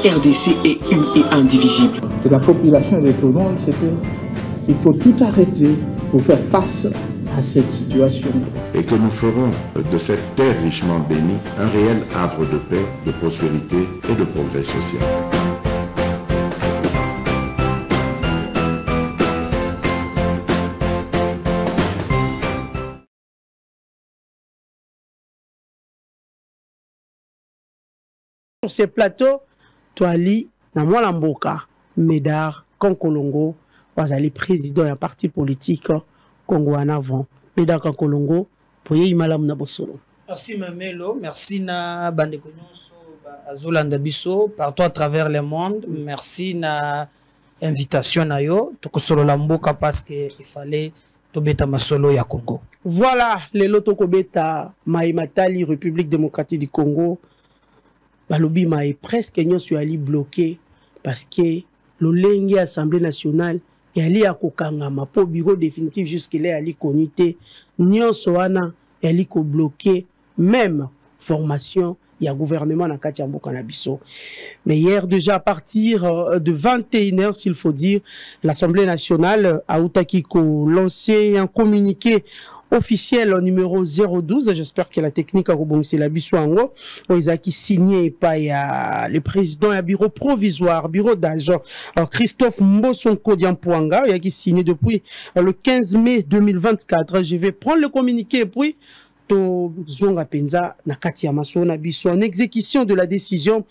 RDC est une et indivisible. De la population et de tout le monde, c'est qu'il faut tout arrêter pour faire face à cette situation. Et que nous ferons de cette terre richement bénie un réel havre de paix, de prospérité et de progrès social. Sur ces plateaux, Toali, Namwala Mboka, Médard, Kankolongo, Wazali président d'un parti politique Congo en avant. Médard Kankolongo, pour y malam na bosolo. Merci Mamelo, merci na Bandeko Nyonso, Azolanda Biso, partout à travers le monde. Merci na invitation na yo, tokosolo la mboka parce que il fallait tobeta masolo ya Congo. Voilà, les lotokobeta Maïmatali, République démocratique du Congo. Balobi est presque nyonso ali bloqué parce que l'Olengi Assemblée nationale et ali akokangama pour bureau définitif jusqu'il ali connuité nyonso wana ali ko bloqué même formation il y a gouvernement na kati ya mboka na biso. Mais hier déjà à partir de 21h s'il faut dire l'Assemblée nationale a outaki ko lancer un communiqué officiel numéro 012, j'espère que la technique a rebondissé la Bissouango, qui signé par le président du bureau provisoire, bureau d'agent, Christophe Mbosonko Diampuanga, qui signé depuis le 15 mai 2024. Je vais prendre le communiqué et puis to zonga penza na kati ya maso na biso en exécution de la décision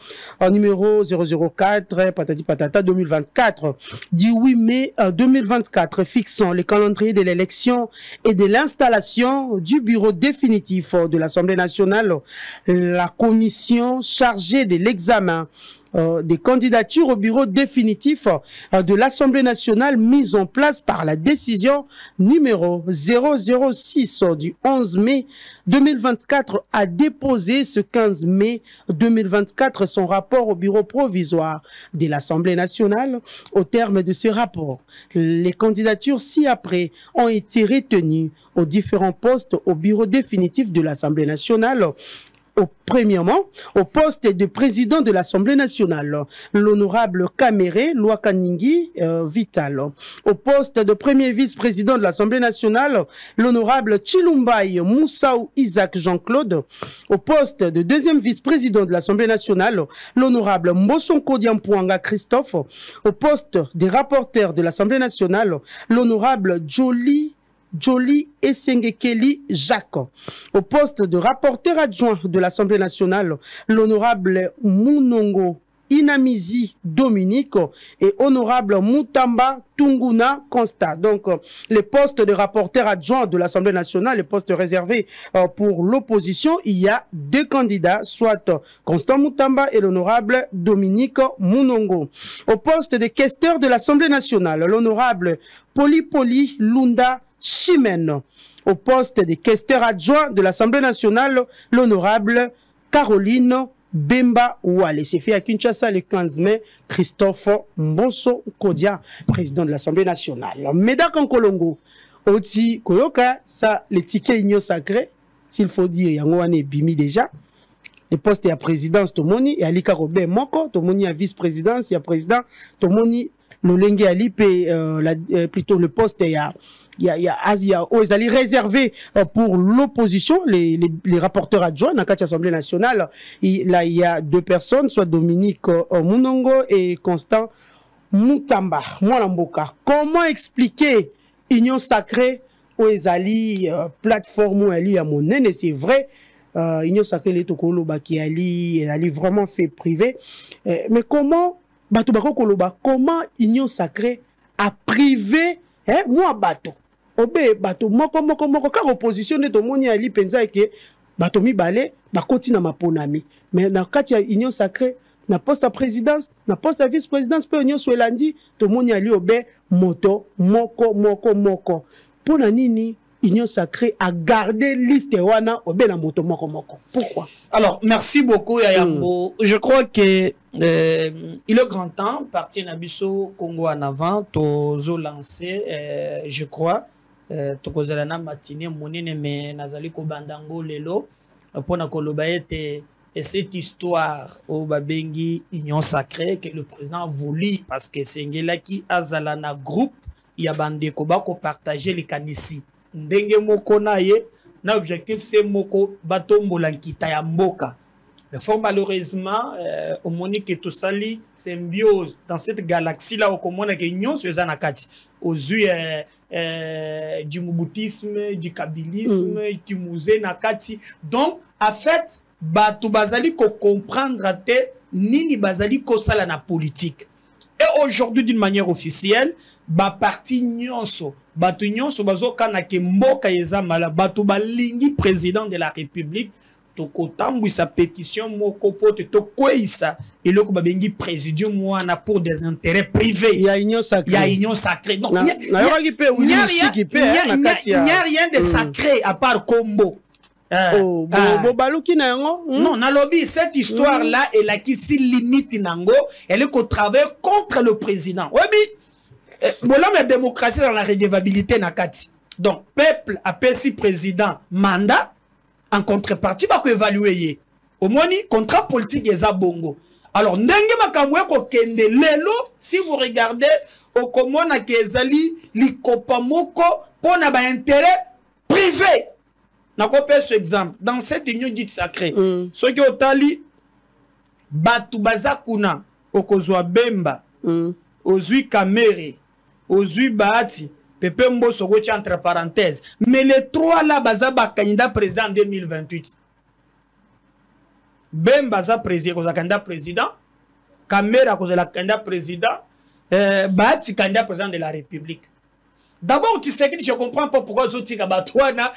numéro 004 patati patata 2024 du 8 mai 2024 fixant le calendrier de l'élection et de l'installation du bureau définitif de l'Assemblée nationale. La commission chargée de l'examen des candidatures au bureau définitif de l'Assemblée nationale mise en place par la décision numéro 006 du 11 mai 2024 a déposé ce 15 mai 2024 son rapport au bureau provisoire de l'Assemblée nationale. Au terme de ce rapport, les candidatures ci-après ont été retenues aux différents postes au bureau définitif de l'Assemblée nationale. Premièrement, au poste de président de l'Assemblée nationale, l'honorable Kamere Lwakaningi Vital. Au poste de premier vice-président de l'Assemblée nationale, l'honorable Chilumbai Moussaou Isaac Jean-Claude. Au poste de deuxième vice-président de l'Assemblée nationale, l'honorable Mbosonko Diampuanga Christophe. Au poste des rapporteurs de l'Assemblée nationale, l'honorable Jolie Essengekeli Jacques. Au poste de rapporteur adjoint de l'Assemblée nationale, l'honorable Munongo Inamizi Dominique et honorable Mutamba Tunguna Constat. Donc, les postes de rapporteur adjoint de l'Assemblée nationale, les postes réservés pour l'opposition, il y a deux candidats, soit Constant Mutamba et l'honorable Dominique Munongo. Au poste de questeur de l'Assemblée nationale, l'honorable Poli Lunda Chimène. Au poste de questeur adjoint de l'Assemblée nationale, l'honorable Caroline Bemba Ouale. C'est fait à Kinshasa le 15 mai, Christophe Mboso Kodia, président de l'Assemblée nationale. Médard Kankolongo, Oti Koyoka, ça, les tickets igno sacrés, s'il faut dire, Yangoane Bimi déjà. Le poste est à présidence, Tomoni, et Alika Robert Moko, Tomoni à vice-présidence, il y a président, Tomoni, Lolenge Alipe, plutôt le poste est à il y a réservé pour l'opposition, les rapporteurs adjoints dans l'Assemblée nationale. Là, il y a deux personnes, soit Dominique Munongo et Constant Mutamba, Mwalamboka. Comment expliquer Union Sacrée aux Ali plateforme où Ali a mon et c'est vrai, Union Sacrée les Tokolo qui Ali vraiment fait privé. Mais comment Batubako Koloba, comment Union Sacrée a privé moi bateau Obe bateau moko car opposition de tomoni ali penza ke bato mi balé ba kotina maponami mais na kati ya Union Sacrée na poste à présidence na poste à vice-présidence pe Union Swelandi tomoni ali obe moto moko pour na nini Union Sacrée a gardé liste wana obe na moto moko. Pourquoi? Alors merci beaucoup Yayambo. Je crois que il est grand temps partir Nabiso Congo en avant tozo lancé je crois tokozala na matinée monene mais nazali ko bandango lelo pona koloba ete et cette histoire au Babengi Union Sacrée que le président a voulu parce que c'est là qui a zalana groupe il y a bande ko partager les kanisi ndenge moko na ye na objectif c'est moko batombo lankita ya mboka. Mais fort malheureusement, au Monique et tout ça, symbiose dans cette galaxie-là, au commun avec l'union sur les anakati, aux yeux du moubutisme, du kabylisme, du musée nakati. Donc, en fait, batu bazali ko comprendre te nini bazali ko sala na politique. Et aujourd'hui, d'une manière officielle, ba parti nyonso, batu nyonso bazo kanake mboka yeza mala, batu balingi président de la République. Tokotambu sa pétition moko pote to koisa et le ko babengi présidium moana pour des intérêts privés. Il y a union sacrée. Donc il n'y a rien de sacré à part combo. Non, na lobby cette histoire là elle a qui si limite nango, elle est qu'au travail contre le président. Oui, voilà la démocratie dans la redevabilité nakati. Donc peuple appelle si président mandat. En contrepartie, il faut évaluer. Au moins, contrat politique est bongo. Alors, si vous regardez, au comment na kezali li kopamoko pour na ba intérêt privé. Na kopé ce exemple dans cette union dite sacrée. Ce qui otali batu bazakuna okozwa bemba ozui kamere ozui bahati Pepe Mboso entre parenthèses. Mais les trois là, baza ba candidat président en 2028. Baza président, candidat président. Kamera la candidat président. Bahati candidat président de la République. D'abord, tu sais que je comprends pas pourquoi Zoti Kabatouana,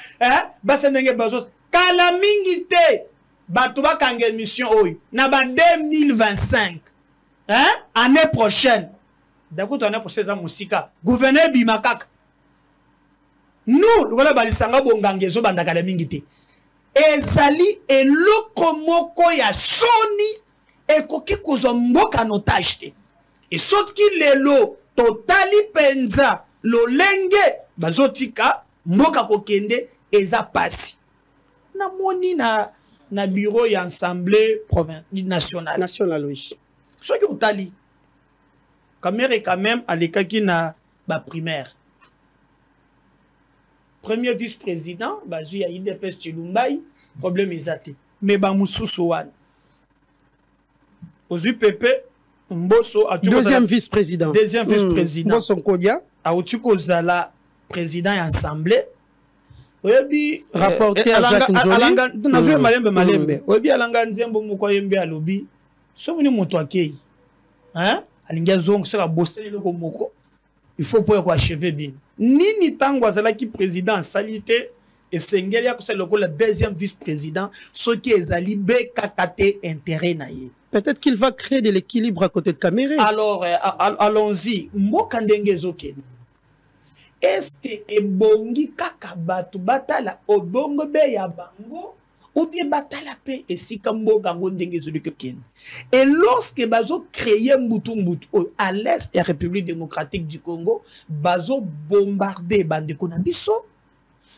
Basenenge Bazos, Kalamingite, Batouba Kangel mission Oy, Naba 2025, année prochaine. D'accord, année prochaine, Moussika, gouverneur Bimakak. Nous, voilà, balisanga bongangezo bandakala mingite. Ezali eloko moko ya soni ekoki kozomboka notage. Et soki lelo totali penza lolenge bazotika mboka kokende eza pasi. Na moni na bureau ya assemblée nationale. National oui. Soki otali Kamere quand même alekaki na ba primaire. Premier vice-président, il y a IDPS Chilumbai, problème exact. Mais Bamoussousouane. Aux UPP, Mbosso a deuxième vice-président. Deuxième vice-président. Mbosso Kodia. A Otukozala, président et assemblée. Oyebi rapporteur Jacques Njoli. Nazwe malembe. Oyebi alanga nzembo mukoyembe alobi. Somuni moto akei. Hein? Alinga zongo sera bossé le moko. Il faut pour achever bien. Nini tango azalaki président salité et sengelia ko c'est le deuxième vice-président ce qui est ali be kakate intérêt naie. Peut-être qu'il va créer de l'équilibre à côté de Kamere. Alors allons-y. Mboka ndenge zokeni. Est-ce que ebongi kaka batu batala obongo be ya bango ou bien batala pe esika mboka ngo ndenge zokeni. Et lorsque bazo créer mbutu à l'est de la République démocratique du Congo, bazo bombarder bandeko na biso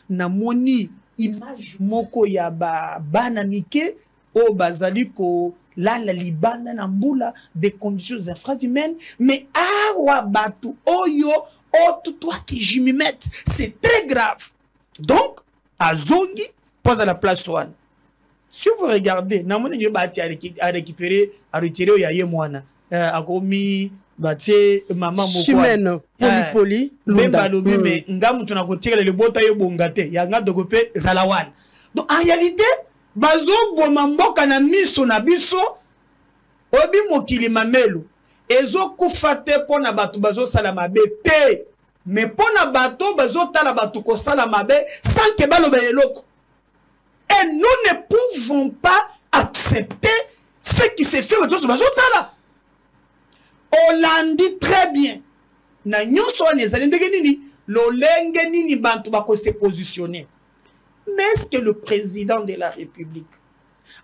na moni image moko ya banamike o bazali ko la libanda na mbula des conditions infrahumaines mais awa batu oyo o toi que je m'y mette c'est très grave. Donc azongi pose à la place one. Si vous regardez, namone yo bati a récupérer a retirer ya ye mwana a komi bati maman moko Chimène poli bemba lobi mais ngamu tuna ko tirer le bota yo bongate ya nga dogope zalawan. Donc en réalité bazo boma mboka na miso na biso obi mokili mamelo ezo kufate pona batu bazo sala mabe te mais pona bato bazo tala batu ko sala mabe sans que balo bayeloko. Et nous ne pouvons pas accepter ce qui s'est fait dans ce bazotala. On l'a dit très bien. Na nyonso nezali ndenge nini lolenge nini bantu bako se positionner. Mais est-ce que le président de la République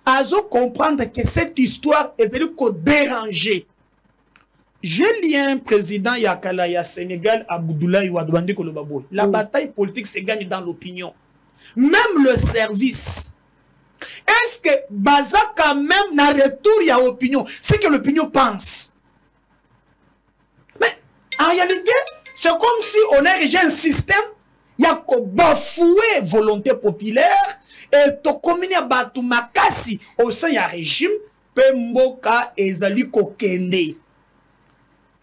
a comprendre que cette histoire est ko déranger? J'ai lié un président Yakala ya Sénégal Abdoulaye Wade Kolobaboy. La bataille politique se gagne dans l'opinion. Même le service. Est-ce que baza quand même na retour ya opinion, c'est que l'opinion pense. Mais en réalité, c'est comme si on a érigé un système, il y a bafoué volonté populaire et to combiner batu makasi au sein du régime, pemboka ezali kokende.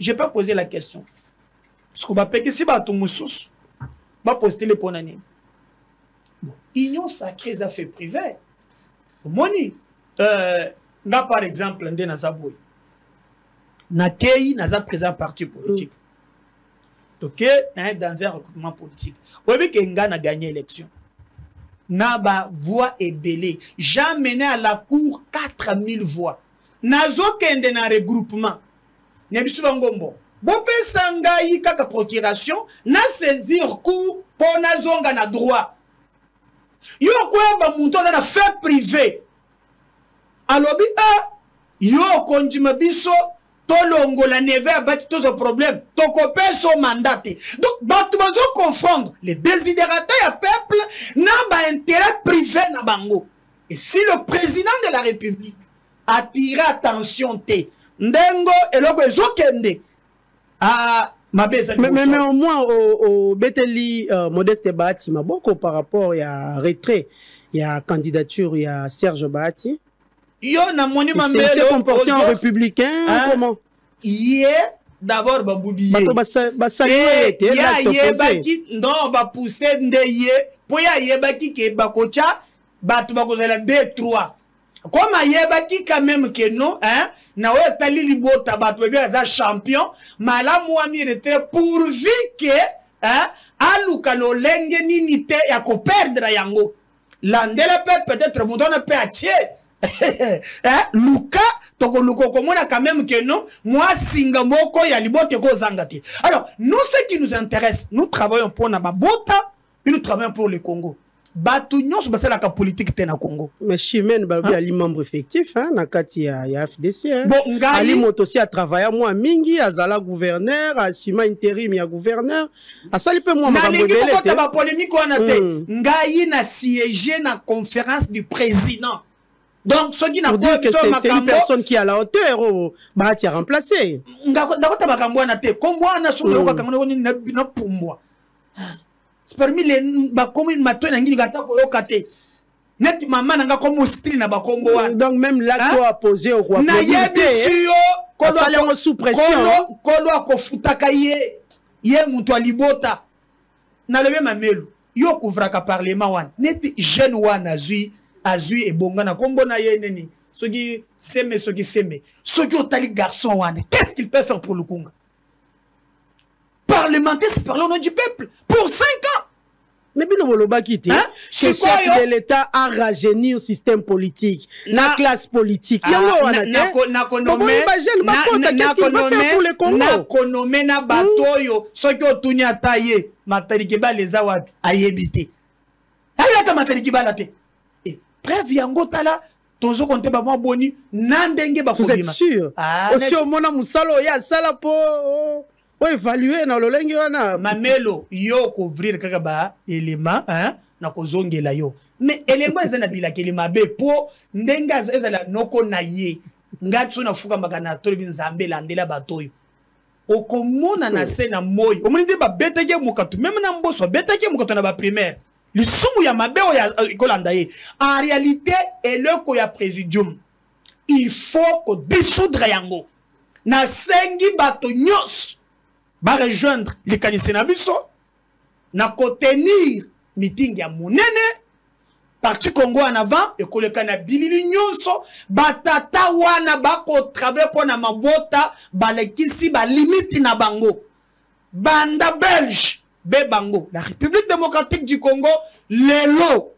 Je peux poser la question. Parce qu'on va payer si batu moussous, va poster les ponani. Bon, union sacrée ça fait privé. Moni, là par exemple, ndé nazaboy. Nakei naza présent parti politique. Ok, dans un recrutement politique. Vous voyez que Nga a gagné l'élection. Naba voix est belée. J'ai mené à la cour 4000 voix. Nazo kende na regroupement. Nebisu Bangombo. Bopé Sangaï kaka procuration. Na saisir cour pour nazonga na droit. Yo quoi ba mouton na fait privé. Alobi yo kondume biso. Tolongo la neve abati tous os problèmes. Ton copain son mandat. Donc, batu bazo confondre les désidératés à peuple n'a pas intérêt privé na bango. Et si le président de la République attire attention te, ndengo eloko ezokende à mabeza. Mais au moins au Beteli Modeste Bahati Maboko par rapport à retrait, il y a candidature, il y a Serge Bahati. Yo na moni mambelo c'est comporté en républicain comment yé d'abord baboubiye baki non ba pousser ndeye po ya yebaki ke bakocha batu bakozala 2-3 comme yebaki quand même que non na we tali libota batu be za champion malamu ami retrait pourvu que aluka lo lenge nini te ya ko perdre yango landela peut-être mutona pe atie Luka, toko luko komona quand même que non, moi singa moko ya libote ko zangati. Alors, nous ce qui nous intéresse, nous travaillons pour na babota, et nous travaillons pour le Congo. Batu nyonso basala ka politique te na Congo. Mais Chimène Babi ali membre effectif na kati ya FDC. Bon, ali moto aussi a travaillé moi mingi azala gouverneur, a sima intérim ya gouverneur. Asali pe moi makambo belé. Na ba polémique wana te. Ngai na siéger na conférence du président. Donc, ce qui n'a pas c'est une personne qui est à la hauteur, bah, tu as remplacé. C'est parmi les donc, même là, toi, posé au roi, sous pression. Azui et Bongana, Kombona Yeneni, ceux qui s'aiment, ceux qui s'aiment, ceux qui ont tali garçon, qu'est-ce qu'il peut faire pour le Congo? Parlementer, c'est parler au nom du peuple, pour 5 ans. Mais bien le Bolobaki, que chef de l'État a rajeuni le système politique, la classe politique. Qu'est-ce qu'il peut faire pour le Congo? Nakonome na batoyo, ceux qui ont tuni à tailler, Matarikiba les a ayébité. Ayaka Matarikiba la tête. Bref, yango tala tozo konte ba mwa boni nandenge ba vous êtes sûr aussi au mona musalo ya sala po évaluer na lolenge wana mamelo yo couvrir kaka ba élément na kozongela yo mais élément ezana bilakeli mabe po ndenga ezala noko na ye ngati na fuka magana tolibi nzambe landela batoyo okomona na se na moyo omoni ba beteke mukatu même na mboso beteke mukatu na ba primaire. Le sumu ya mabeo ya kolandaye. En réalité, et le ko ya présidium. Il faut que dissoudre yango. Na sengi bato nyos ba rejoindre les kanisena biso. Na ko tenir meeting ya monene. Parti Congo en avant et ko le kana bilili nyonso batata wana bako travailler pour na mabota balekisi ba limite na bango. Banda belge Bebango, la République démocratique du Congo, les lots,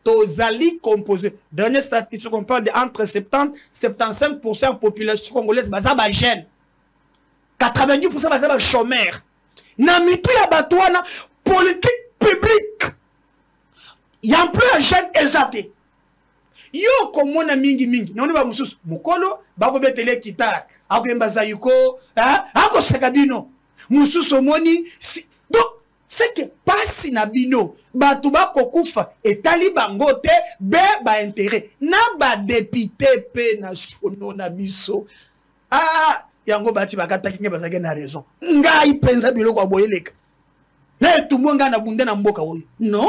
tozali composé. Dernière statistique, on parle de entre 70 et 75% de la population congolaise, baza ba jeune. 90% baza ba chômeur. Na mitu ya batouana, politique publique. Ya plus un jeune exaté. Yo komona mingi mingi. Noni ba mususu, mukolo, bako betele kitar. Ako yemba zayuko, ako sekabino. Mususu moni, donc, c'est que pasi na bino bato bakokufa etali bango te be ba intérêt na ba député pe nationaux na biso yango bati bakataki nge bazake na raison ngai penza biloko aboyeleka na tumonga na bunde na mboka oyo non.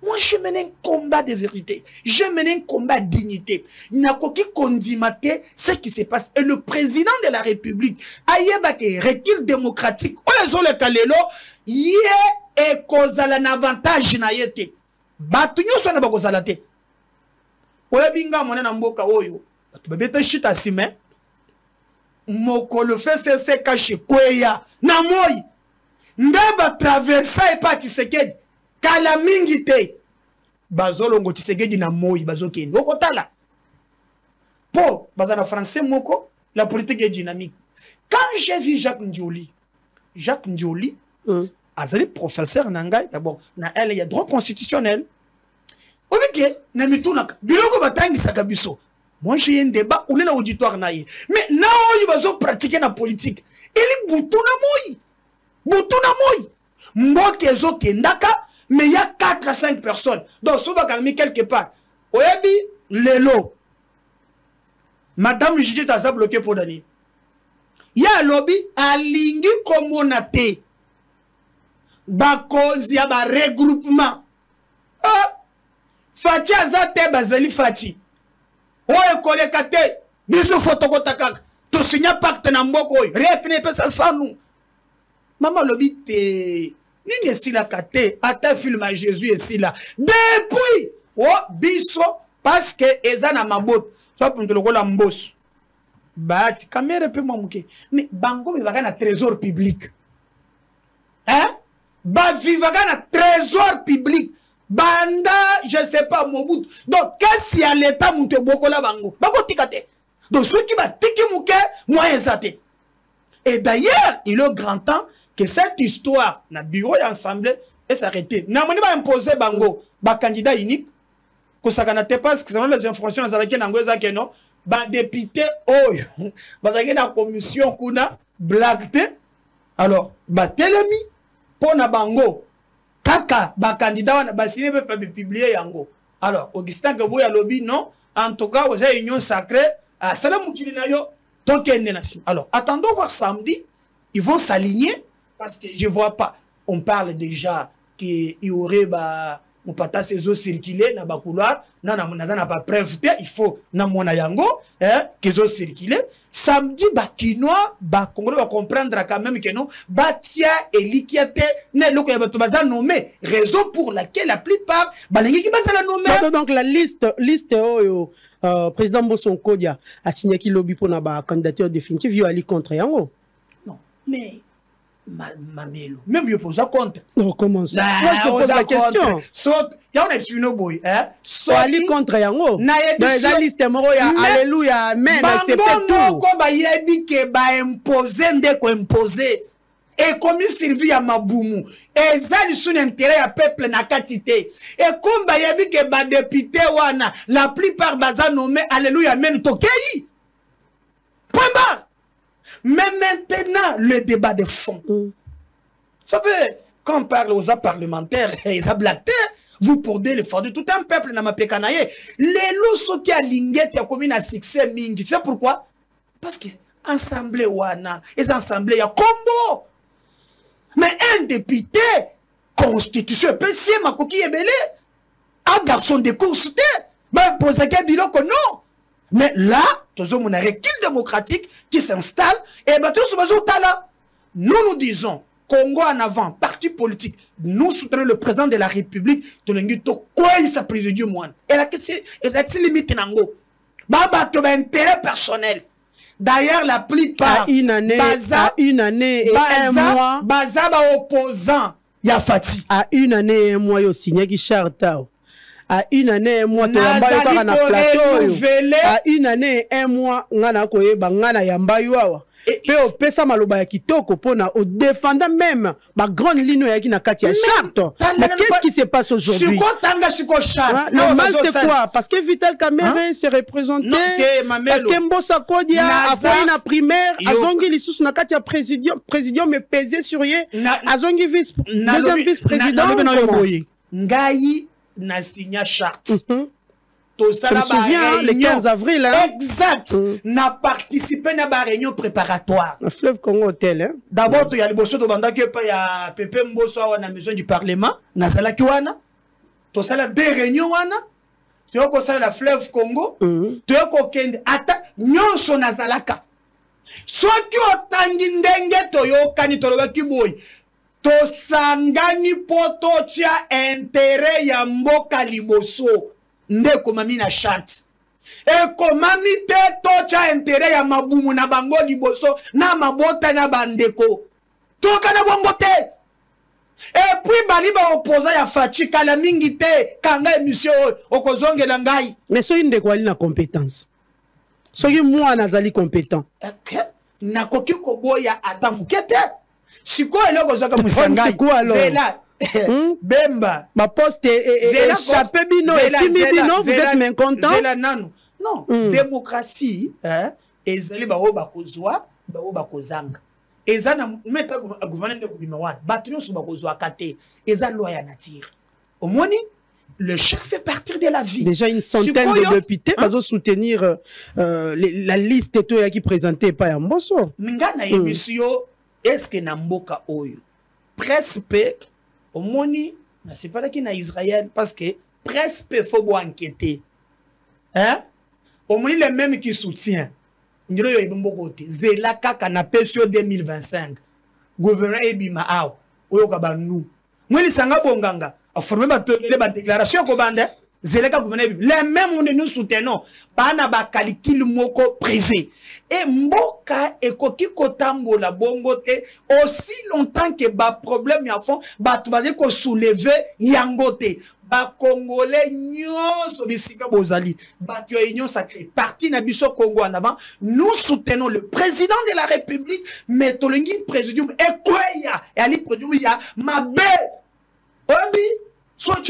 Moi, je mène un combat de vérité. Je mène un combat de dignité. Nakoki kondimate ce qui se passe. Et le président de la République, ayebake recul démocratique, oyezo le kalelo, yé e kozala na avantage na yete. Batu nyoso na bakozala te. Oye binga mone na mboka oyo. Batu bebete shita sime. Moko le fait se cache kweya. Na moi. Ndeba traversa e pati sekedi. Kala mingi te bazolongo Tshisekedi na moi bazokende okotala po bazana français moko la politique est dynamique. Quand j'ai vu Jacques Ndioli azali professeur nanga d'abord na elle il y a droit constitutionnel obike na mituna biloko batangisa kabiso. Moi j'ai un débat ou na auditoire na ye mais na oyo bazo pratiquer na politique ili butuna moi mboke ezo kendaka. Mais il y a 4 à 5 personnes. Donc, si on va calmer quelque part, Oyebi, Lelo, Madame Judith a bloqué pour Dani. Il y a un lobby, Alingi Komonate. Bakozi, il y a un regroupement. Fati Azate, Bazali Fati. Oye, Kolekate, Biso Fotokotakak. To signa pacte Namboko, Repne Pesa Sanou. Maman lobby, te. Nini si la kate, ata film à Jésus et si là. Depuis, biso, parce que ezana mabot, soit pour le rôle en boss. Bati, caméra peut m'amouker. Mais bango vivaga na trésor public. Hein? Ba vivaga na trésor public. Banda, je sais pas, Mobutu. Donc, qu'est-ce qu'il y a l'état moute boko la bango? Bango tikate. Donc, ceux qui va tiki mouke, moi ezate. Et d'ailleurs, il est grand temps que cette histoire na bureau et ensemble est s'arrêter. Na moni ba imposer bango ba candidat unique ko sakana te parce que selon les informations dans laquelle nango ezake non ba député oyo ba zaki na commission kuna blackte alors ba telemi pona bango kaka ba candidat wana ba signé pe publier yango. Alors Augustin Gaboya lobby non en tout cas aux union sacrée à salam mukili yo tokende nation. Alors attendons voir samedi ils vont s'aligner. Parce que je ne vois pas. On parle déjà qu'il y aurait mon pata ces eaux circulées dans le couloir. Non, n'a pas preuve. Il faut na mona yango qu'ils ont circulé. Samedi, Kinois, Congo va comprendre quand même que non. Batia et liquiate ne lo ko baza nommé. Raison pour laquelle la plupart balingi qui baza la nommé. Donc la liste président Bosson Kodia a signé qui lobby pour na candidature définitive yo ali contre yango. Non, mais Mamelo. Même je pose un compte. Non, comment ça? Moi, je te pose la question. Saute, il y a un epsilon boy. Soit ali contre yango. Dans les listes, moro ya alléluia, amen, accepte tout. Comme yebi ke ba imposer ndeko imposer. Et comme il servit à Maboumou. Et ça, il son intérêt à peuple na katité. Et comme ba yebi ke ba député wana, la plupart baza nommé alléluia, amen tokei. Point barre. Mais maintenant, le débat de fond. Vous savez, quand on parle aux parlementaires, ils ont blagué, vous perdez l'effort de tout un peuple dans ma pécanaye. Les lots qui a linguette, il y a combien de succès mingi. Tu sais pourquoi? Parce que assemblée wana, les assemblées, il y a combo. Mais un député, constitution, PC, ma coquille est belé, un garçon de course, ben, pour ça qu'il biloko, non. Mais là, nous avons un recul démocratique qui s'installe et nous disons, Congo en avant, parti politique, nous soutenons le président de la République, quoi il s'est présidé moi. Et là, c'est limite nango. Baba, tu as intérêt personnel. D'ailleurs, la plupart, à une année et un mois, Baza opposant, Yafati. À une année et un mois, il signé qui charte. à une année un mois toyamba yo kaka na plateau à une année un mois ngana koyeba ngana yamba yo awa pe opesa maloba ya kitoko pona au défendant même ba grande ligne ya na kati ya charte. Mais qu'est-ce qui se passe aujourd'hui? Normal c'est quoi? Parce que Vital Kamerhe s'est représenté, parce que Mbosa Kodia a fait une primaire, azongi lisusu na kati ya président me pesé sur ye, azongi deuxième vice-président. Ngai na signa charte. Je me souviens, le 15 avril. Hein? Exact. N'a participé à la réunion préparatoire. Le fleuve Congo Hotel. Hein? D'abord, il y a le bosso de Banda qui est à Pepe Mbosso à la maison du Parlement. Nazala Kiwana. Tu as deux réunions. Tu as la fleuve Congo. Tu as ata nyonso Nazalaka. Soit qui otangi ndenge toyo kanitoloba kiboy. To sangani poto tia intérêt ya mboka liboso. Ndeko mami na charte. E komami te tocha intérêt ya mabumu na bango liboso na mabota na bandeko. Toka na bongo te. Et puis bali ba opposa ya fachi kala mingi te kanga émission okozonge la ngai. Mais so ndeko ali na compétence. So yi moi nazali compétent. Na koki koboya atamukete. Siko eloko zaka musangai. Zela. Bemba. Ma poste échappé bino et bino, vous êtes mécontent? Non, démocratie, ezali ba oba kozwa, ba oba kozanga. Ezana meta gouvernement de gouvernement, batrio sur ba kozwa kate, eza loi ya nature. Au moni, le chef fait partir de la vie. Déjà une centaine de députés va soutenir la liste qui présentait pas Mbosso. Mingana émission est-ce que na mboka oyo presque au moni na c'est pas qui na Israël parce que presque faut enquêter hein au moni les mêmes qui soutient ndiro yo ibombokote zela kaka na pesio 2025 gouverneur ebima aw oyo ka banu mweli sanga bonganga a formé ba déclaration ko bande zeleka gouverneur les mêmes on nous soutenons pas na ba calcul moko privé et mboka ekoki kotambola bongo te aussi longtemps que ba problème ya fond ba tubaze ko soulever yangote ba congolais nyonso bisika bozali ba tu union sacrée parti na biso Congo en avant nous soutenons le président de la République mais tolingi présidium ekweya et ali présidium ya mabe obi donc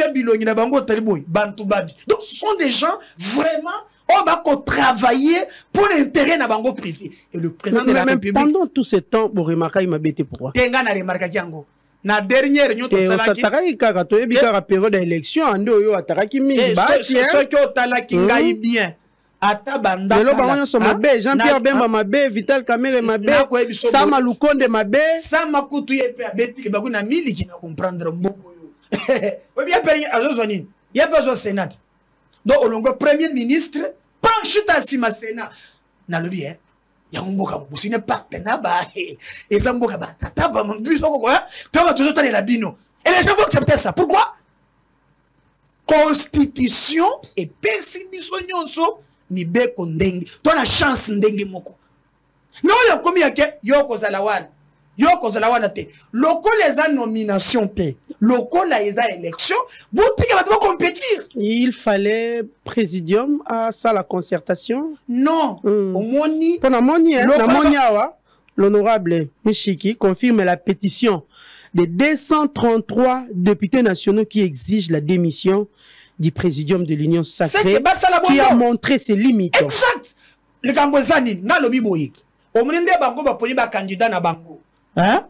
ce sont des gens vraiment on va travailler pour l'intérêt de bango privé et le président de la République pendant tout ce temps pour remarquer ma bête pourquoi tenga na remarquer yango na dernière réunion to salaki sataka kaka to yebi kaka période d'élection ando yo ataraki mingi ba ce que otalaki ngai bien ata banda lelo bango so mabe Jean-Pierre Bemba mabe Vital Kamerhe mabe Sama Lukonde mabe Sama kutu yepe abeti baku na miliki na comprendre mboko yo oui, il y a besoin de Sénat. Donc, le premier ministre, penche à Sima Sénat. N'a le bien. Il y a un beau camp. Ce n'est pas et ça un beau camp. Tata, mon bus, quoi. Tu vas toujours aller la bino. Et les gens vont accepter ça. Pourquoi? Constitution et pessimison, ni be kondengi. Tu as la chance ndengi moko. Non, il y a combien de yoko zalawan. Yoko zalawana te. Loko les a nomination te. Loko la les a élection. Boutique va compétir. Il fallait présidium à ça la concertation. Non. Au moni. Pendant moni, l'honorable Michiki confirme la pétition des 233 députés nationaux qui exigent la démission du présidium de l'Union sacrée qui a montré ses limites. Exact. Le Cambozani, na lobi boyik. Au moni de bango ba poni ba candidat na bango. Hein?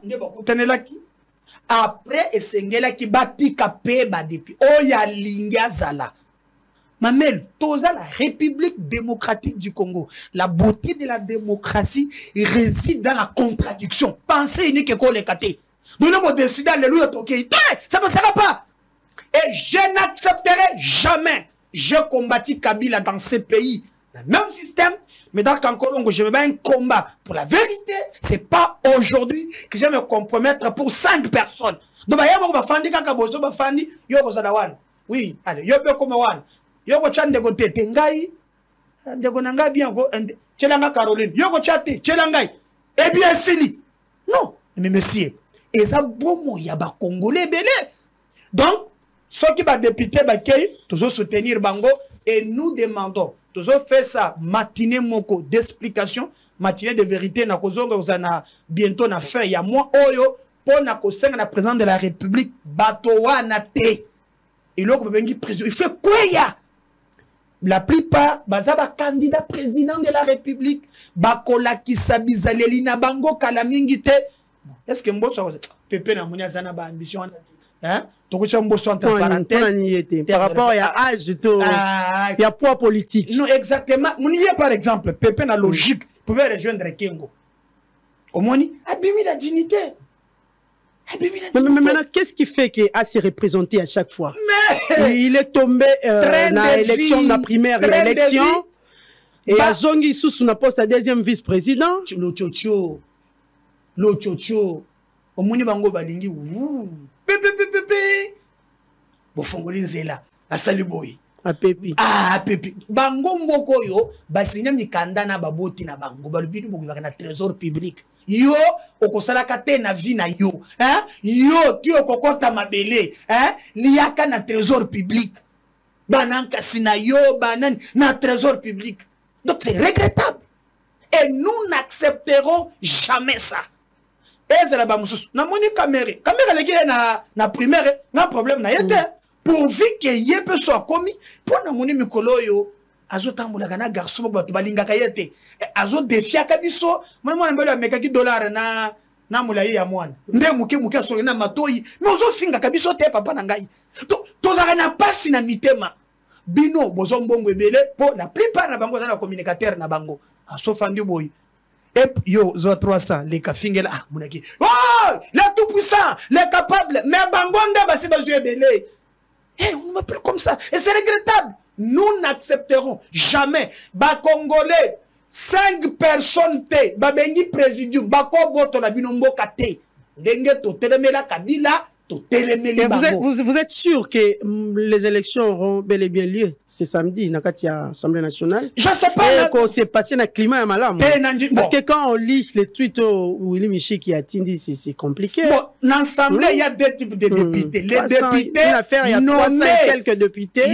Après, esengela ki bati kapé ba depuis. Oh ya linga zala. Mamel, toza la République démocratique du Congo. La beauté de la démocratie réside dans la contradiction. Pensez unique que les kate. Nous n'avons décidé alléluia toqué. Ça ne passera pas. Et je n'accepterai jamais. Je combattis Kabila dans ce pays. Le même système. Mais dans Kankolongo, je vais faire un combat. Pour la vérité, c'est pas aujourd'hui que je vais me compromettre pour 5 personnes. Donc, il y a un fandi kakabozo, un fandi, yoko zadawan. Oui, allez, yoko komawan. Yoko chan de gote, tengai, de gonanga bien go, chelanga Caroline, yoko chate, chelangai. Eh bien, sili. Non, mais monsieur, et ça, bon, il y a des Congolais belé. Donc, Ceux qui va député, toujours soutenir Bango. Et nous demandons, toujours faire ça, matinée moko d'explication, matinée de vérité, na kozonga uzana bientôt na fin, ya moi, oyo, pour na kosenga na président de la République, batowa na te. Et là, il fait quoi ya? La plupart, bazaba candidat président de la République, bakola kisabizaleli na bango kalamingite. Est-ce que mboso Pepe na munya zana ba ambition hein? Entre parenthèses, par rapport à l'âge, il y a poids politique. Non, exactement. Par exemple, Pepe na logique pouvait rejoindre Kengo. Au moins, abîmer la dignité. Mais maintenant, qu'est-ce qui fait qu'il a se représenté à chaque fois? Il est tombé dans l'élection, la primaire et l'élection. Et à Zongi sous na poste à deuxième vice-président. Lo chocho. Au moins, bango balingi. Pepe. Bofongoli nzela. Asali boy. A Pepi. Ah, Pepi. Bango mboko yo. Basinya mikanda na baboti na bango. Balubidu boku na trésor public. Yo, okosala kate na vie na yo. Hein? Yo, tu okokota mabele. Hein? Liaka na trésor public. Bananka sina yo, banan na trésor public. Donc c'est regrettable. Et nous n'accepterons jamais ça. Et c'est là-bas, na moni caméra. Caméra les gars na primaire, na problème na yete. Pourvu que yé soit commis, pour na moni mikolo yo, azo tambola kana garçon batu balinga kayete. Azo défia kabiso, mwana mbele meka ki dollar na mulayi ya mwana. Nde muke so na matoyi, mais ozo finga kabiso te papa na ngai. To za na pasi na mitema. Bino bozo mbongo ebele pour la plupart na bango na communicateur na bango. Aso fandi boy. Et yo, zo 300, les kafingela, ah, monaki. Oh, le tout puissant, le capable, mais bangonda basi bazu ebele. Eh, on m'appelle comme ça. Et c'est regrettable. Nous n'accepterons jamais. Ba Congolais, 5 personnes te, ba bengi présidium, ba ko boto na binombo kate. Ndenge to telemela kabila, to telemeli bango. Vous êtes sûr que les élections auront bel et bien lieu ce samedi dans l'Assemblée nationale? Je sais pas. Et qu'on s'est passé dans le climat malam. Parce que quand on lit les tweets où Willy Michi qui a dit c'est compliqué. Bon, dans l'Assemblée, il y a deux types de députés. Les 300, députés, il y a 300 et quelques députés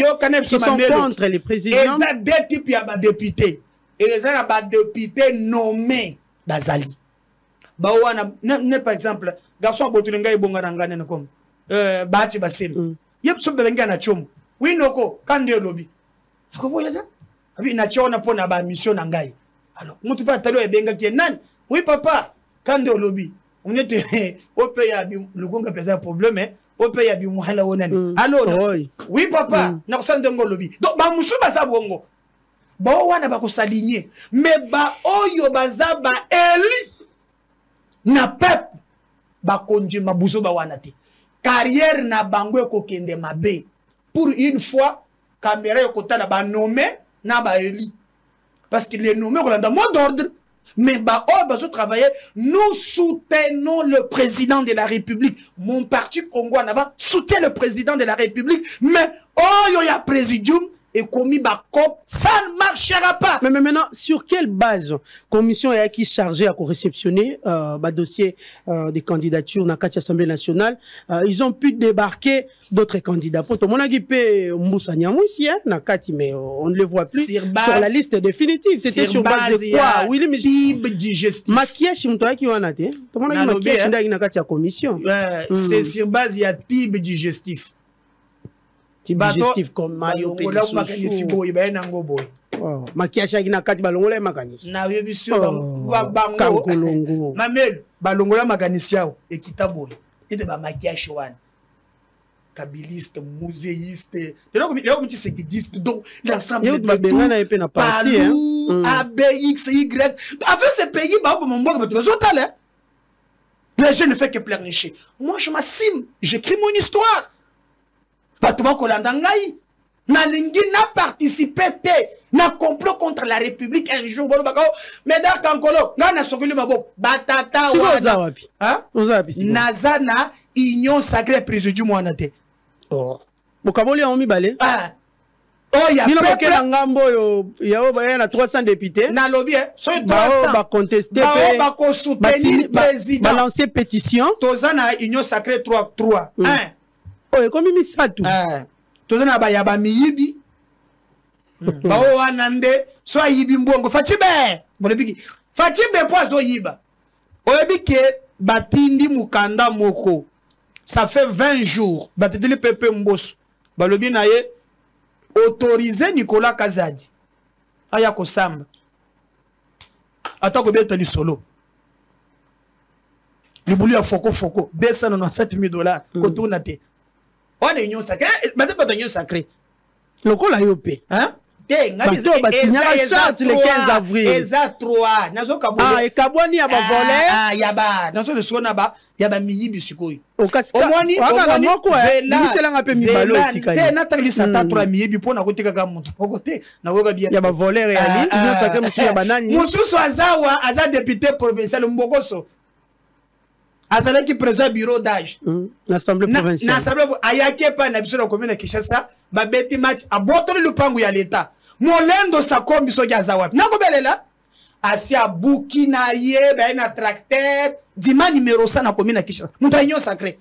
qui sont contre les présidents. Et ça, deux types, il y a des députés. Et il y a des députés nommés d'Azali. Par exemple, garçon Botulinga et Bongarangane comme Bati Basim. Yep, so belenga na chom. Oui, noko, kande lobby. Akobo yaza? Abi na chona pona ba mission na ngai. Alors, mutu pa talo e benga ki nan. Oui, papa, kande lobby. On était au pays à le gonga pesa problème, au pays à du muhala wonani. Alors, oui, papa, na kusande ngo lobby. Donc, ba musuba sa bongo. Ba wana ba ko s'aligner. Mais ba oyo baza ba eli na pep ba konji mabuzo ba wana te. Carrière na bango ko kende mabe. Pour une fois, caméra yo kota na ba nommé na ba eli. Parce qu'il est nommé dans mot d'ordre. Mais bah oh bah travailler, nous soutenons le président de la République. Mon parti Congo en avant soutient le président de la République. Mais oh yo ya présidium et commis bah cop, ça ne marchera pas. Mais maintenant, sur quelle base commission est qui chargée à réceptionner dossier des candidatures dans l'Assemblée nationale, ils ont pu débarquer d'autres candidats. Pour tout le monde qui peut ici, mais on ne le voit plus sur la liste définitive. C'était sur base de quoi? Oui, mais type digestif. Maquillage, qui en a été. Tout le monde qui maquillage dans la commission. C'est sur base il y a type digestif. Digestif comme Mayo Pédisou. Maquillage na kati balongola makanisi. Na yebisu bango. Mamel balongola makanisi yao ekita boy. Ite ba maquillage wana. Kabiliste, muséiste. Là où tu sais que donc l'ensemble de tout. Palou, A, B, X, Y. Avec ces pays, les gens ne font que pleurnicher. Moi, je m'assume. J'écris mon histoire. Patouba Kolandangaï. Nalingi n'a participé, n'a complot contre la République un jour. Mais dans Kankolo, n'a sokulu mabo. Batata wana. Hein? Nazana, Union Sacrée Présidium wanate. Oh. Bokaboli a omi balé. Ah. Oh, il y a peuple. Il y a 300 députés. Na lobby, so 300. Ba contester. Ba ko soutenir président. Balancer pétition. Tozana Union Sacrée 3. 1. oyo komi misatu tozana ba ya ba miyibi bawo wana nde so ayibi mbongo fachibe bolebiki fachibe po azo yiba oyebi ke batindi mukanda moko ça fait 20 jours batedeli pepe mboso balobi na ye autoriser Nicolas Kazadi aya kosamba atako beta lisolo libulu ya foko $297,000 kotourna te on est union sacrée base pas union sacrée lokola yo pe hein bato basignaka charte le 15 avril eza 3 nazo kabone ekabwani ya bavole ya ba nazo le sona ba ya ba miyibi sikoyo omoni moko miselanga pe mibalo etika te natalisa ta 3 miyibi pona kotika ka muntu okote na woka bien ya bavoleur ya li union sacrée musu ya banani mususu azawa aza député provincial Mbogoso azalaki président bureau d'âge l'assemblée provinciale l'assemblée ayake pa na biso na commune Kinshasa ba beti match abotoli lupangu ya l'état molendo sakombi soki azawa nako belela asi abuki na ye ba na tracteur dima numéro 100 na commune Kinshasa muta union sacrée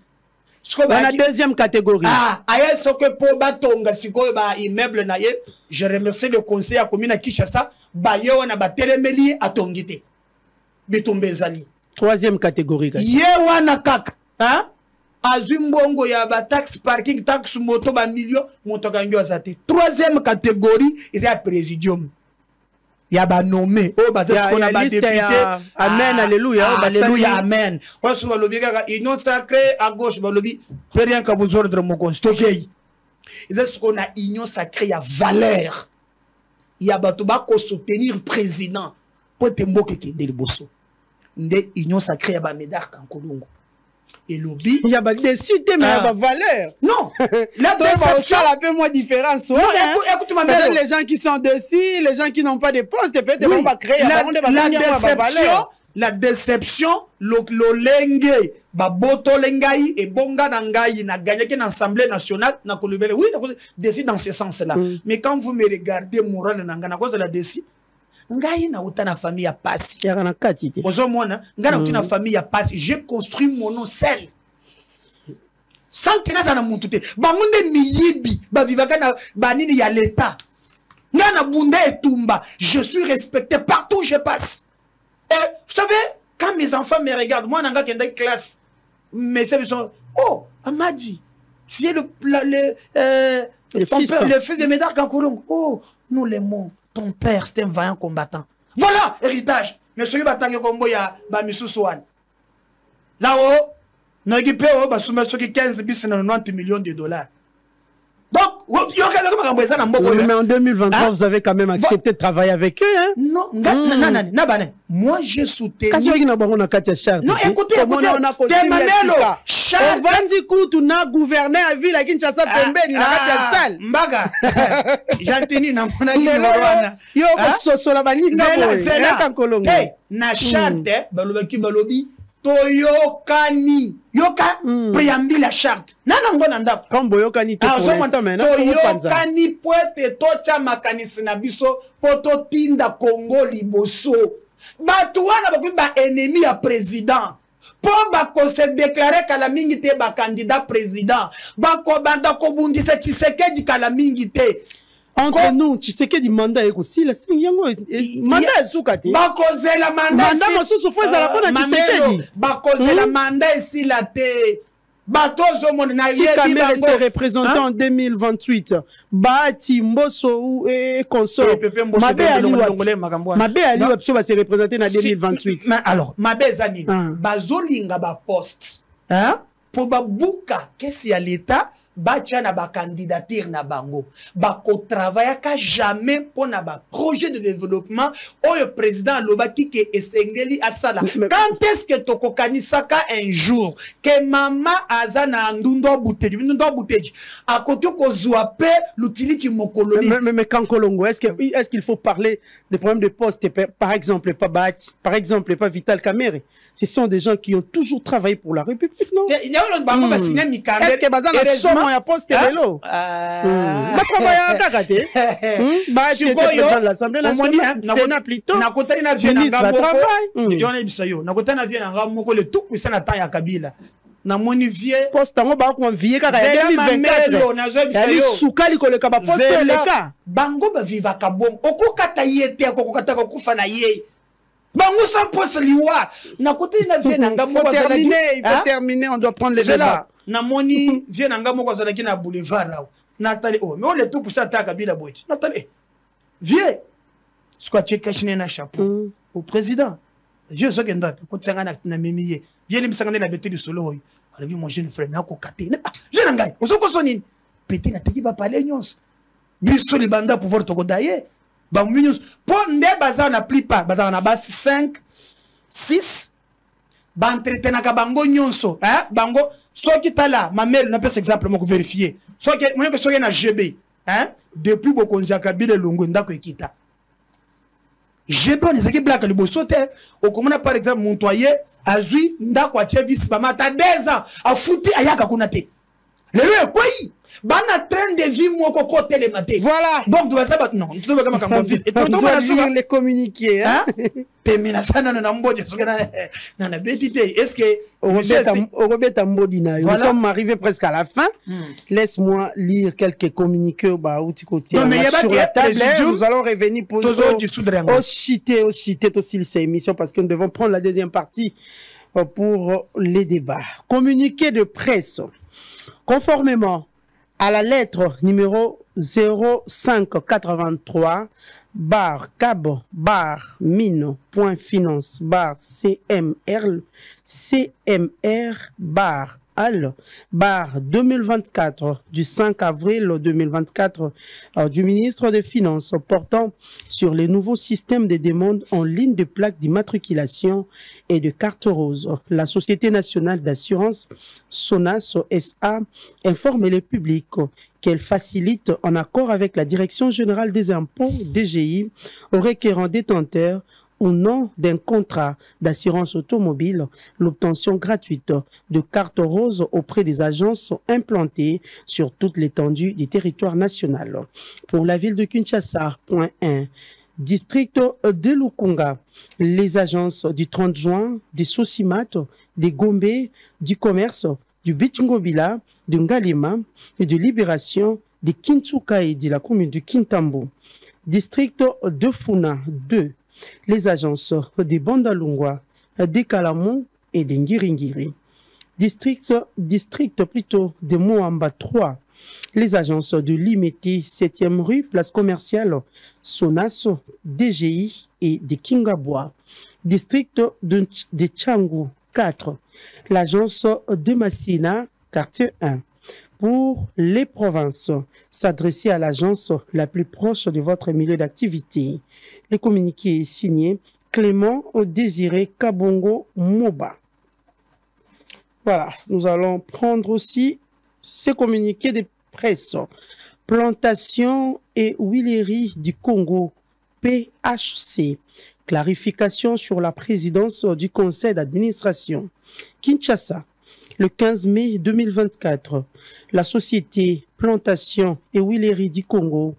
na deuxième catégorie aye soke po batonga sikoyo ba immeuble na ye je remercie le conseil ya commune Kinshasa ba ye wana ba telemeli atongite bitumbe ezali troisième catégorie ye wana kaka hein azwi mbongo ya ba tax parking tax moto ba million moto kango azate troisième catégorie eza présidium ya ba nommé o ba na ba député amen alléluia alléluia amen on se va lobi kaka union sacrée à gauche ba lobi rien que vous ordre mon constokei c'est ce qu'on a union sacrée ya valeur ya bato ba ko soutenir président pour temboke kende liboso nde union sacrée ya ba Médard Kankolongo et lobby il y a ba dessus mais il y a ba valeur non la déception ça un peu moins différence non écoute ma mère les gens qui sont dessus les gens qui n'ont pas de poste peut-être vont pas créer la déception lolenge ba boto lengai et bonga nangai na gagné que l'Assemblée nationale na kolubele oui décide dans ce sens là mais quand vous me regardez moral nanga na cause de la décide ngai na uta na famille ya pasi ya na katite bozo mona ngai na uta na famille ya pasi j'ai construit mon nom seul sans que na mutu te bangunde miyibi ba vivaka na banini ya l'état ngai na bunda etumba je suis respecté partout où je passe et vous savez quand mes enfants me regardent moi nanga kenda classe mais c'est sont oh Amadi tu es le fils de Médard Kankolongo oh nous l'aimons. Ton père, c'était un vaillant combattant. Voilà, héritage. Mais celui qui a combo ya ba misusuan. Là-haut, n'a pas payé ba souma soki 15 bis na 90 millions de dollars. Donc, mais en 2023, vous avez quand même accepté de travailler avec eux, hein? Non, moi j'ai soutenu. Non, écoutez, Charles na gouverner à ville à Kinshasa pembeni na kati ya salle. Mbaga. Jantini na mona ni yo ko soso la baninga boy. Hey, na charte balobi toyokani yoka préambule la charte nana ngona ndako kambo yokani to toyokani poete tocha makanisi na biso poto tinda Congo liboso batu wana bakubi ba ennemi ya président po bako se déclarer kala mingi te ba candidat président bako banda ko bundisa Tshisekedi kala mingi te entre nous tu sais que du mandat est aussi la mandat soukate bakozela mandat mosusu fo ezala pona Tshisekedi bakozela mandat ici la te batozo mon na si Kamere se représenté en 2028 Bati Mboso et consort Mabe Ali Wapso va se représenter en 2028 mais alors Mabe Zanini bazolinga ba poste hein pour babuka qu'est-ce ya l'état bacha na ba candidature na bango ba ko travailler ka jamais pour na ba projet de développement au président lobaki ke esengeli asala quand est-ce que toko kanisaka un jour que mama azana ndundo buteji à côté ko zouape l'utili ki mokoloni mais Kankolongo est-ce qu'il faut parler des problèmes de poste par exemple pas Bati par exemple pas Vital Kamerhe ce sont des gens qui ont toujours travaillé pour la République non il y a un bango ba signer Mikande est-ce que bazana ya poste vélo bakoma kakate ba c'était président de l'Assemblée nationale Sénat plutôt na kotani na vie na ngamo ko yona bisayo na kotani na vie na ngamo ko le tout puissant na temps ya Kabila na moni vieux poste ngo ba ko vieux kaka Zela 2024 mamelo na zo ya bisayo sukali koleka ba poste eleka bango ba viva kabon okokata yete okokata ko kufa na ye bango sans poste liwa na côté na vieux nanga moko il faut terminer on doit prendre les débats na moni vieux nanga moko azalaki na boulevard là natali oh mais on le tout pour ça ta kabila boîte natali vieux soit tu caché na chapeau au président vieux so kenda ko tsanga na mimiye vieux limsanga na bete du solo hoy alabi mon jeune frère na ko katé je nangai osoko sonini pété na teki ba parler nyonso biso libanda pouvoir to kodaye ba minyos po nde baza na pli pas baza na base 5 6 ba entretenir ka bango nyonso bango soki tala ma mère na pese exemple moko vérifier soki mon que soki na GB depuis bokonzi ya Kabila longo ndako ekita GB on ezaki black le bosote au komona par exemple montoyer azui ndako atie vice ba mata 2 ans a fouti ayaka kuna te lelo ekoi bana train de vie moko côté le matin voilà donc tu vas ça non tu dois kama kama vite et tu dois lire les communiqués pemina sana na mboje soka na betité est-ce que Robert Mbodi na nous sommes arrivés presque à la fin laisse-moi lire quelques communiqués ba outikoti sur la table nous allons revenir pour au chité aussi cette émission parce que nous devons prendre la deuxième partie pour les débats. Communiqué de presse conformément à la lettre numéro 0583 cab-mine.finance-cmr AL 2024 du 5 avril 2024 du ministre des Finances portant sur les nouveaux systèmes de demande en ligne de plaques d'immatriculation et de carte rose. La Société nationale d'assurance SONAS SA informe le public qu'elle facilite en accord avec la Direction générale des impôts DGI aux requérants détenteurs ou non d'un contrat d'assurance automobile, l'obtention gratuite de cartes roses auprès des agences implantées sur toute l'étendue du territoire national. Pour la ville de Kinshasa, point 1, district de Lukunga, les agences du 30 juin, des Sosimat, des Gombe, du commerce, du Bichingobila, de Ngalima et de Libération, des Kintsukai de la commune de Kintambo. District de Funa 2, les agences de Bandalungwa, de Kalamon et de Ngiringiri. District plutôt de Moamba 3, les agences de Limeti, 7e rue, place commerciale, Sonas, DGI et de Kingabois. District de Tchangou 4, l'agence de Massina, quartier 1. Pour les provinces, s'adresser à l'agence la plus proche de votre milieu d'activité. Le communiqué est signé Clément Désiré Kabongo Moba. Voilà, nous allons prendre aussi ces communiqués de presse. Plantation et huilerie du Congo, PHC. Clarification sur la présidence du conseil d'administration. Kinshasa. Le 15 mai 2024, la société Plantation et Huilerie du Congo,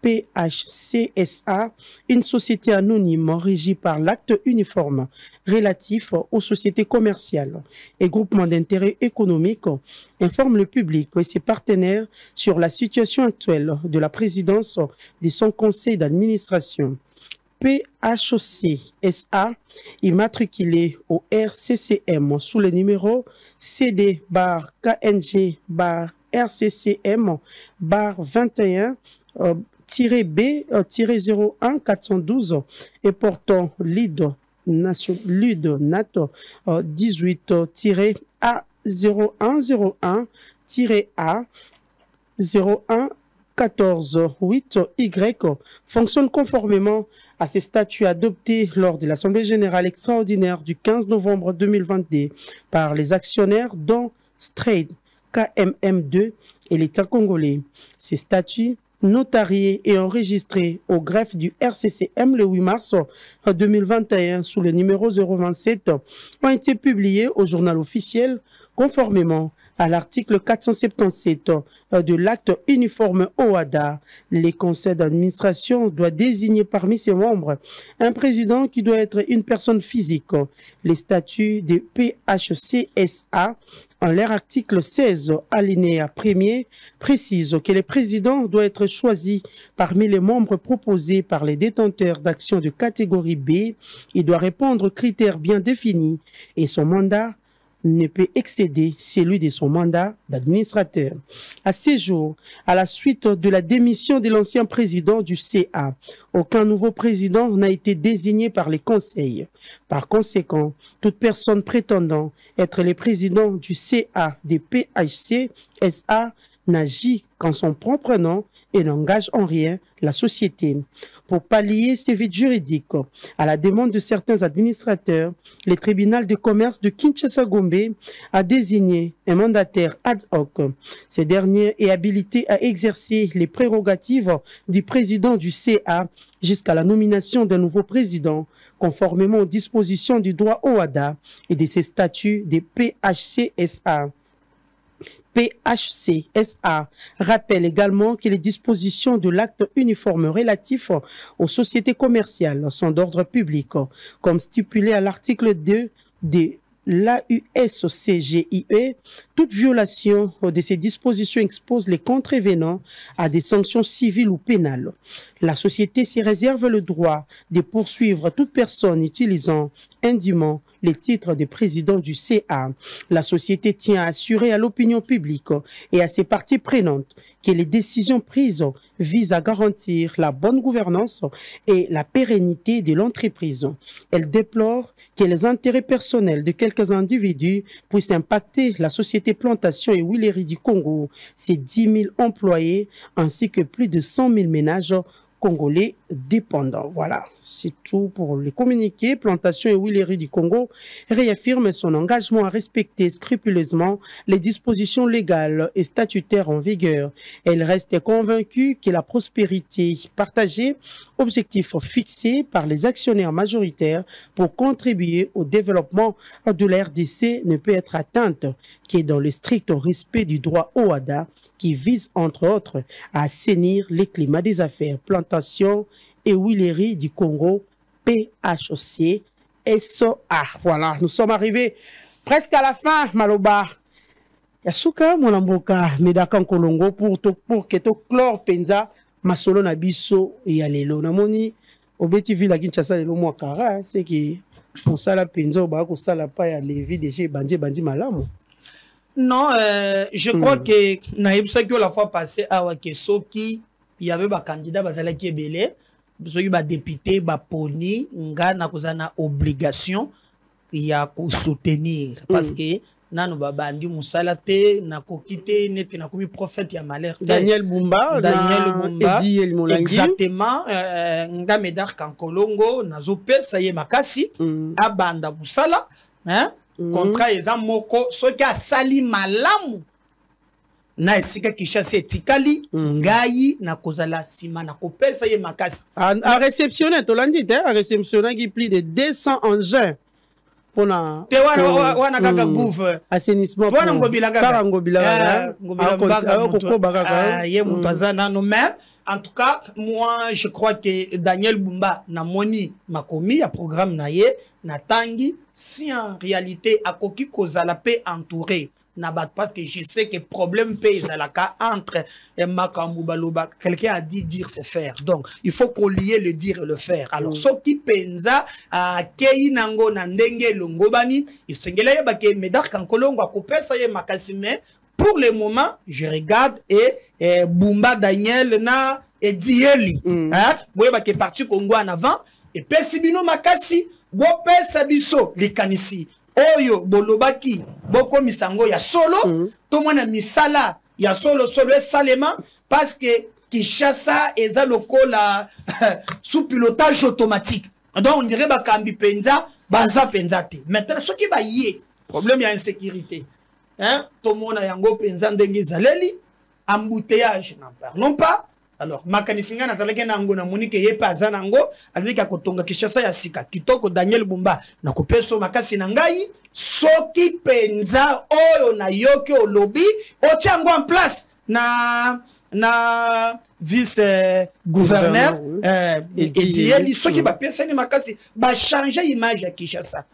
PHCSA, une société anonyme régie par l'acte uniforme relatif aux sociétés commerciales et groupements d'intérêt économique, informe le public et ses partenaires sur la situation actuelle de la présidence de son conseil d'administration. PHCSA immatriculé au RCCM sous le numéro CD-KNG-RCCM-21-B-01-412 et portant LUD NATO 18-0101-A0114-8Y fonctionne conformément à ces statuts adoptés lors de l'Assemblée générale extraordinaire du 15 novembre 2022 par les actionnaires dont Strade, KMM2 et l'État congolais. Ces statuts notariés et enregistrés au greffe du RCCM le 8 mars 2021 sous le numéro 027 ont été publiés au journal officiel conformément à l'article 477 de l'acte uniforme OADA. Les conseils d'administration doivent désigner parmi ses membres un président qui doit être une personne physique. Les statuts de PHCSA en leur article 16, alinéa 1er, précise que le président doit être choisi parmi les membres proposés par les détenteurs d'actions de catégorie B. Il doit répondre aux critères bien définis et son mandat ne peut excéder celui de son mandat d'administrateur. À ce jour, à la suite de la démission de l'ancien président du CA, aucun nouveau président n'a été désigné par les conseils. Par conséquent, toute personne prétendant être le président du CA des PHC SA n'agit qu'en son propre nom et n'engage en rien la société. Pour pallier ces vides juridiques, à la demande de certains administrateurs, le tribunal de commerce de Kinshasa-Gombe a désigné un mandataire ad hoc. Ce dernier est habilité à exercer les prérogatives du président du CA jusqu'à la nomination d'un nouveau président, conformément aux dispositions du droit OHADA et de ses statuts des PHCSA. PHCSA rappelle également que les dispositions de l'acte uniforme relatif aux sociétés commerciales sont d'ordre public, comme stipulé à l'article 2 de l'AUSCGIE. Toute violation de ces dispositions expose les contrevenants à des sanctions civiles ou pénales. La société se réserve le droit de poursuivre toute personne utilisant indûment les titres de président du CA. La société tient à assurer à l'opinion publique et à ses parties prenantes que les décisions prises visent à garantir la bonne gouvernance et la pérennité de l'entreprise. Elle déplore que les intérêts personnels de quelques individus puissent impacter la société Plantation et Huileries du Congo, ses 10 000 employés ainsi que plus de 100 000 ménages congolais dépendants. Voilà, c'est tout pour les communiqués. Plantation et Huileries du Congo réaffirme son engagement à respecter scrupuleusement les dispositions légales et statutaires en vigueur. Elle reste convaincue que la prospérité partagée, objectif fixé par les actionnaires majoritaires pour contribuer au développement de la RDC, ne peut être atteinte que dans le strict respect du droit OHADA qui vise entre autres à assainir les climats des affaires. Plantation et Huileries du Congo, PHC, SOA. Voilà, nous sommes arrivés presque à la fin, Maloba. Yasuka, Molamboka, Medaka Kolongo, pour que to clore penza, masolo na biso ya lelo. Namoni, obeti vila Kinshasa lelo mwa kara, c'est que pour ça la penza, oba ko sala pa ya levi déjà bandi malamu. Non, je crois que naïbsa que la fois passée à Soki, il y avait des candidats qui étaient belé, des députés, des poni, nga na kozana obligation ya ko soutenir parce que nanu babandi musalate na kokite nete na komi prophète ya malheur. Daniel Bumba, Edi El Molangi. Exactement, nga Medar Kankolongo nazo pesa ye makasi abanda musala, hein? Contrat eza moko soki asali malamu na esika Kinshasa etikali ngai na kozala sima na kopesa ye makasi a réceptionné tolandi te a réceptionné qui plus de 200 engins pona te wana kaka gouv assainissement wana ngobila kaka ye mutu aza nano mais en tout cas moi je crois que Daniel Bumba na moni makomi ya programme na ye na tangi si en réalité akoki kozala pe entouré na bat parce que je sais que problème pe ezalaka entre makambu baloba quelqu'un a dit dire c'est faire donc il faut qu'on lie le dire et le faire alors soki penza kei nango na ndenge longobani isengela ye bake Medar Kankolongo akopesa ye makasime pour le moment je regarde et Bumba Daniel na Edieli hein boye bake parti Congo en avant et pesibino makasi bo pesa biso likanisi oyo bolobaki boko misango ya solo to mwana misala ya solo salema parce que Kinshasa eza lokola sous pilotage automatique donc on dirait bakambi penza baza penza te maintenant ce qui va yé problème ya insécurité hein to mona yango penza ndenge zaleli embouteillage n'en parlons pas. Alors, makanisinga na zaleke na ngo na monike ye pa za nango alika kotonga Kinshasa ya sika kitoko Daniel Bumba na kopeso makasi na ngai soki penza oyo na yoki olobi ochango en place na vice gouverneur Edieli soki ba pesa ni makasi ba changer image ya Kinshasa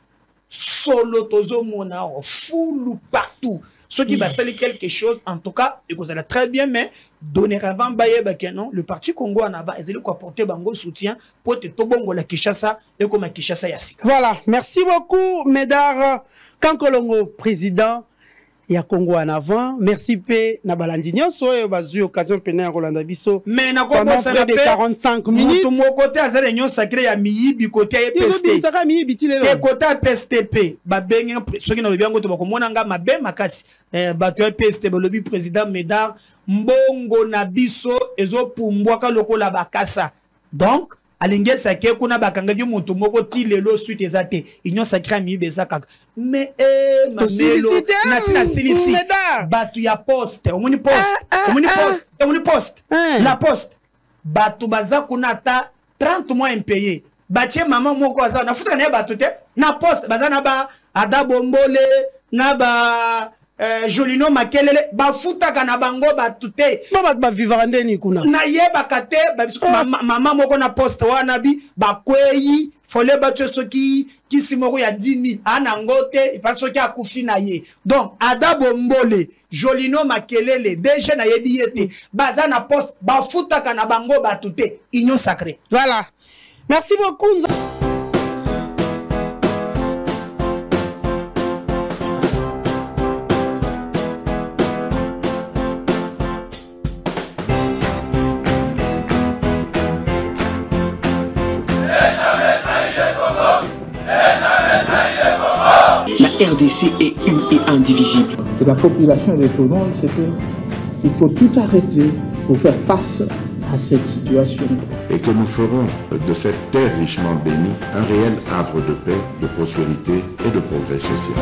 solo tozo mona foule partout. Ceux qui basent quelque chose, en tout cas, et vous allez très bien, mais donner avant Baye non, le parti Congo en avant, ils ont apporté bango soutien pour te tobongo la Kinshasa et comme Kinshasa Yassika. Voilà, merci beaucoup, Médard Kankolongo, président. Il y a Congo en avant. Merci P. Nabalandignon. Soyez basé occasion pénale Rolanda Bisso. Mais na pendant près de 45 minutes. Tout mon côté à réunion sacré à Miyibi côté EPST. Ça va Miyibi tile et côté PSTP. Ba bengi ceux qui n'ont bien goto bako monanga mabe makasi. Ba to EPST ba lobby président Médard mbongo na biso ezo pumbwaka lokola bakasa. Donc alingé sake kuna bakanga gi mutu moko tilelo suite ezate union sacrée Miyibi ezaka. Mais mamelo na silisi batu ya poste omuni poste la poste batu baza kuna ta 30 mois impayé batie maman moko aza na futa na batu te na poste baza na ba ada bombole na ba Jolino Makelele ba futa kana bango batu te ba vivre ndeni kuna na yeba kate maman moko na poste wana bi ba kweyi fole batu soki kisimoko ya 10 000 anangote ipaso ki akufi na ye. Donc ada bombole Jolino Makelele déjà na yebi yete baza na poste ba futa kana bango batu te union sacrée. Voilà, merci beaucoup. La RDC est une et indivisible. Et la population répondante, c'est qu'il faut tout arrêter pour faire face à cette situation. Et que nous ferons de cette terre richement bénie un réel havre de paix, de prospérité et de progrès social.